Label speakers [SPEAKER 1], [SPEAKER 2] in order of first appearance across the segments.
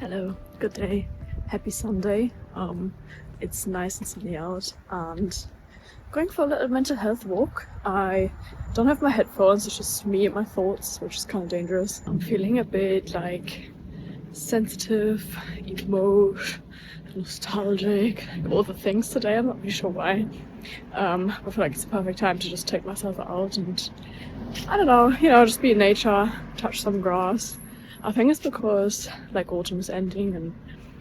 [SPEAKER 1] Hello, good day, happy Sunday. It's nice and sunny out and going for a little mental health walk. I don't have my headphones, it's just me and my thoughts, which is kind of dangerous. I'm feeling a bit like sensitive, emotional, nostalgic, all the things today. I'm not really sure why. I feel like it's the perfect time to just take myself out and I don't know, just be in nature, touch some grass. I think it's because like autumn is ending and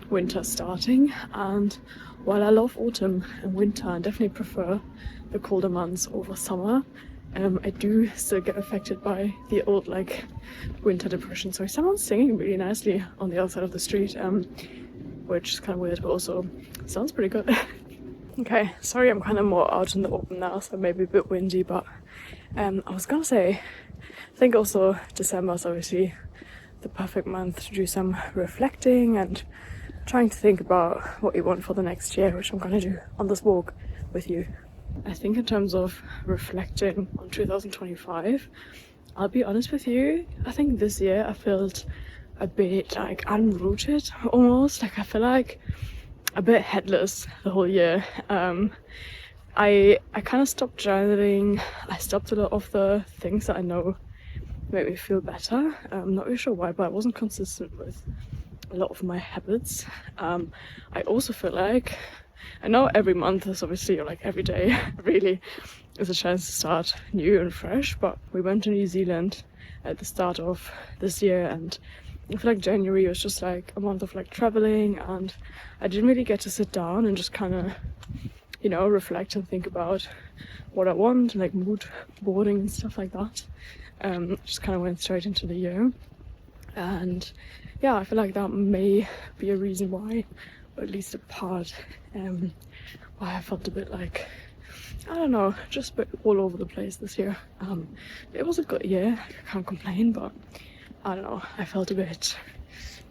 [SPEAKER 1] winter's starting, and while I love autumn and winter and definitely prefer the colder months over summer, I do still get affected by the old like winter depression. Sorry, someone's singing really nicely on the other side of the street, which is kind of weird, but also sounds pretty good. Okay, sorry I'm kind of more out in the open now, so maybe a bit windy, but I was gonna say, I think also December is obviously the perfect month to do some reflecting and trying to think about what you want for the next year, which I'm gonna do on this walk with you. I think in terms of reflecting on 2025, I'll be honest with you, I think this year I felt a bit like unrooted almost, like I feel like a bit headless the whole year. I kind of stopped journaling. I stopped a lot of the things that I know make me feel better. I'm not really sure why, but I wasn't consistent with a lot of my habits. I also feel like, I know every month is obviously, or like every day really is a chance to start new and fresh, but we went to New Zealand at the start of this year, and I feel like January was just like a month of like traveling, and I didn't really get to sit down and just kind of, reflect and think about what I want, like mood boarding and stuff like that. Just kind of went straight into the year, and yeah, I feel like that may be a reason why, or at least a part, why I felt a bit like, I don't know, just a bit all over the place this year. It was a good year, I can't complain, but I don't know, I felt a bit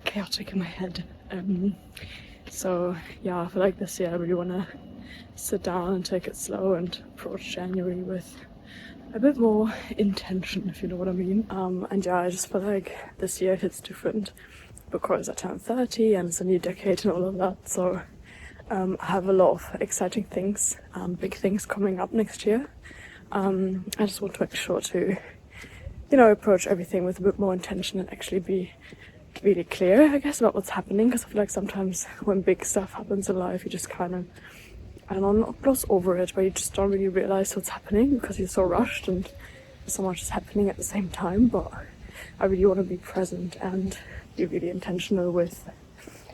[SPEAKER 1] chaotic in my head. So yeah, I feel like this year I really want to sit down and take it slow and approach January with a bit more intention, if you know what I mean. And yeah, I just feel like this year hits different because I turned 30 and it's a new decade and all of that. So I have a lot of exciting things, big things coming up next year. I just want to make sure to, approach everything with a bit more intention and actually be really clear, I guess, about what's happening. Because I feel like sometimes when big stuff happens in life, you just kind of, I don't know, not gloss over it, but you just don't really realize what's happening because you're so rushed and so much is happening at the same time. But I really want to be present and be really intentional with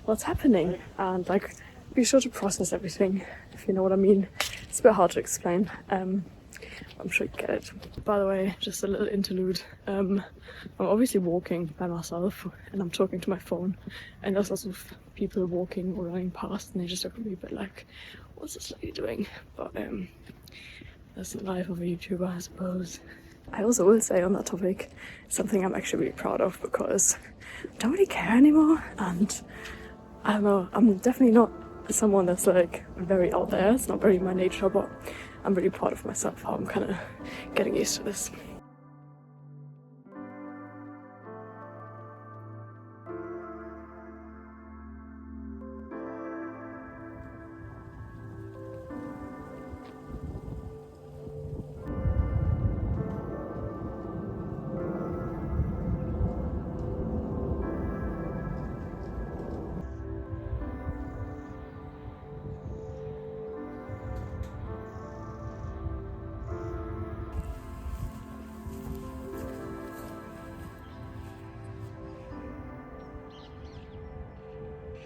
[SPEAKER 1] what's happening and like be sure to process everything, if you know what I mean. It's a bit hard to explain. I'm sure you get it. By the way, just a little interlude. I'm obviously walking by myself and I'm talking to my phone, and there's lots of people walking or running past and they just look at me a bit like, what's this lady doing? But that's the life of a YouTuber, I suppose. I also will say on that topic something I'm actually really proud of, because I don't really care anymore, and I don't know, I'm definitely not someone that's like very out there. It's not very my nature, but I'm really proud of myself how I'm kind of getting used to this.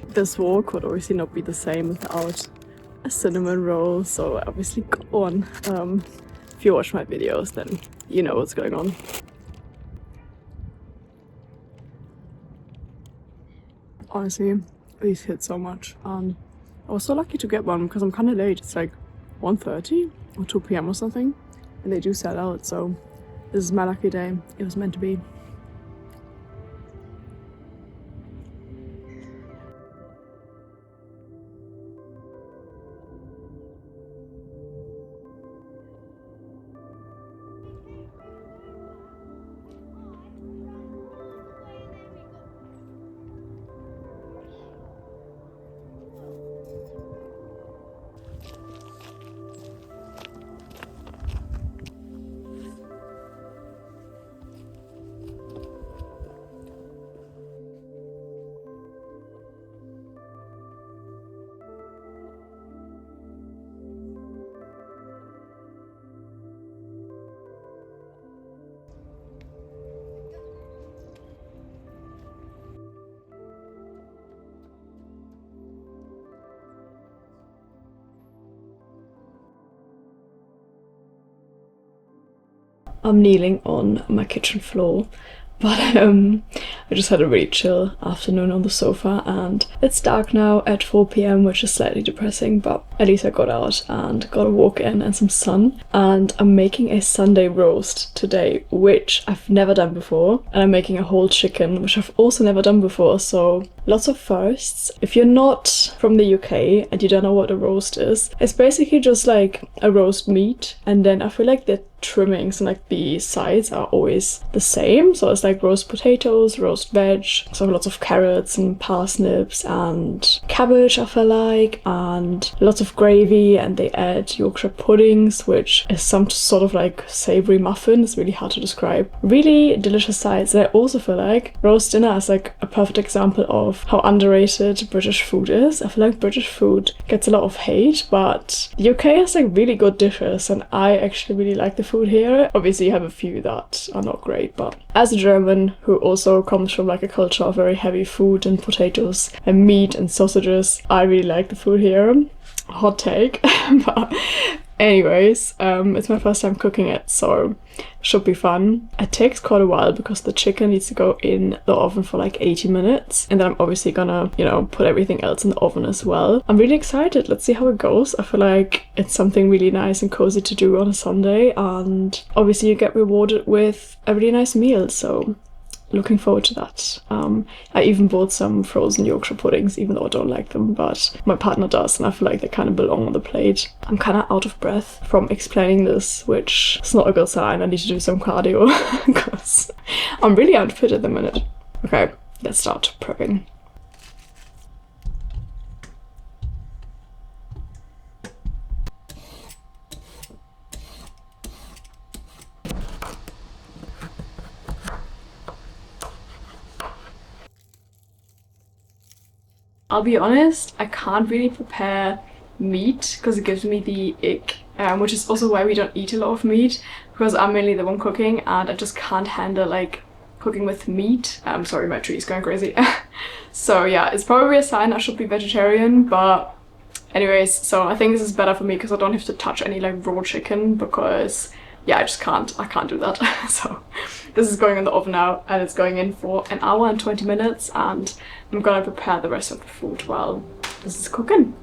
[SPEAKER 1] This walk would obviously not be the same without a cinnamon roll, so I obviously got one. If you watch my videos, then you know what's going on. Honestly, these hit so much. I was so lucky to get one because I'm kind of late. It's like 1:30 or 2 p.m. or something, and they do sell out, so this is my lucky day. It was meant to be. I'm kneeling on my kitchen floor. But I just had a really chill afternoon on the sofa, and it's dark now at 4 p.m, which is slightly depressing, but at least I got out and got a walk in and some sun. And I'm making a Sunday roast today, which I've never done before. And I'm making a whole chicken, which I've also never done before, so lots of firsts. If you're not from the UK and you don't know what a roast is, it's basically just like a roast meat, and then I feel like the trimmings and like the sides are always the same. So it's like roast potatoes, roast veg, so lots of carrots and parsnips and cabbage, I feel like, and lots of gravy, and they add Yorkshire puddings, which is some sort of like savoury muffin. It's really hard to describe. Really delicious sides. And I also feel like roast dinner is like a perfect example of how underrated British food is. I feel like British food gets a lot of hate, but the UK has like really good dishes, and I actually really like the food here. Obviously you have a few that are not great, but as a German who also comes from like a culture of very heavy food and potatoes and meat and sausages, I really like the food here. Hot take. But anyways, it's my first time cooking it, so should be fun. It takes quite a while because the chicken needs to go in the oven for like 80 minutes, and then I'm obviously gonna, you know, put everything else in the oven as well. I'm really excited. Let's see how it goes. I feel like it's something really nice and cozy to do on a Sunday, and obviously you get rewarded with a really nice meal, so looking forward to that. I even bought some frozen Yorkshire puddings, even though I don't like them, but my partner does, and I feel like they kind of belong on the plate. I'm kind of out of breath from explaining this, which is not a good sign. I need to do some cardio because I'm really unfit at the minute. Okay, let's start prepping. I'll be honest, I can't really prepare meat because it gives me the ick, which is also why we don't eat a lot of meat, because I'm mainly the one cooking and I just can't handle like cooking with meat. Sorry, my tree is going crazy. So yeah, it's probably a sign I should be vegetarian, but anyways, so I think this is better for me because I don't have to touch any like raw chicken, because yeah, I can't do that. So this is going in the oven now, and it's going in for an hour and 20 minutes, and I'm gonna prepare the rest of the food while this is cooking.